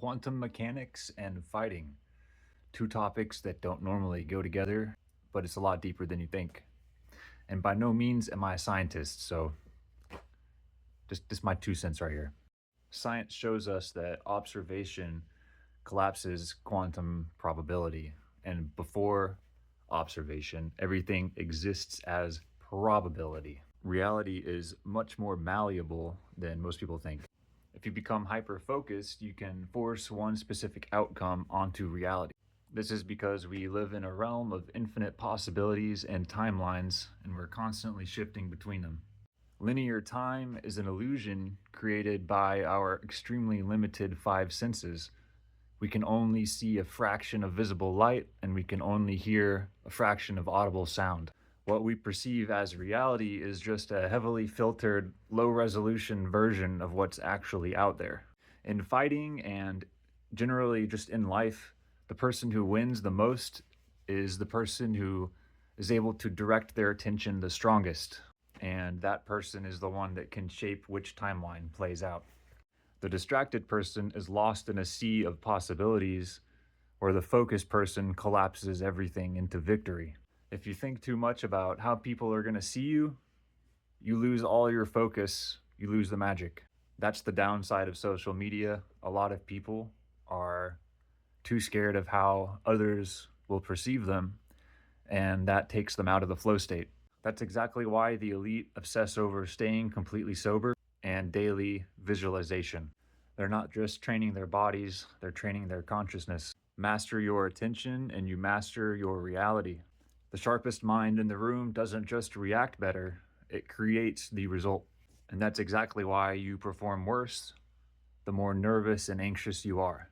quantum mechanics and fighting. Two topics that don't normally go together, but it's a lot deeper than you think. And by no means am I a scientist, so just my 2 cents right here. Science shows us that observation collapses quantum probability, and before observation, everything exists as probability. Reality is much more malleable than most people think. If you become hyper focused, you can force one specific outcome onto reality. This is because we live in a realm of infinite possibilities and timelines, and we're constantly shifting between them. Linear time is an illusion created by our extremely limited five senses. We can only see a fraction of visible light, and we can only hear a fraction of audible sound. What we perceive as reality is just a heavily filtered, low resolution version of what's actually out there. In fighting and generally just in life, the person who wins the most is the person who is able to direct their attention the strongest. And that person is the one that can shape which timeline plays out. The distracted person is lost in a sea of possibilities, where the focused person collapses everything into victory. If you think too much about how people are going to see you, you lose all your focus, you lose the magic. That's the downside of social media. A lot of people are too scared of how others will perceive them, and that takes them out of the flow state. That's exactly why the elite obsess over staying completely sober and daily visualization. They're not just training their bodies, they're training their consciousness. Master your attention and you master your reality. The sharpest mind in the room doesn't just react better, it creates the result. And that's exactly why you perform worse the more nervous and anxious you are.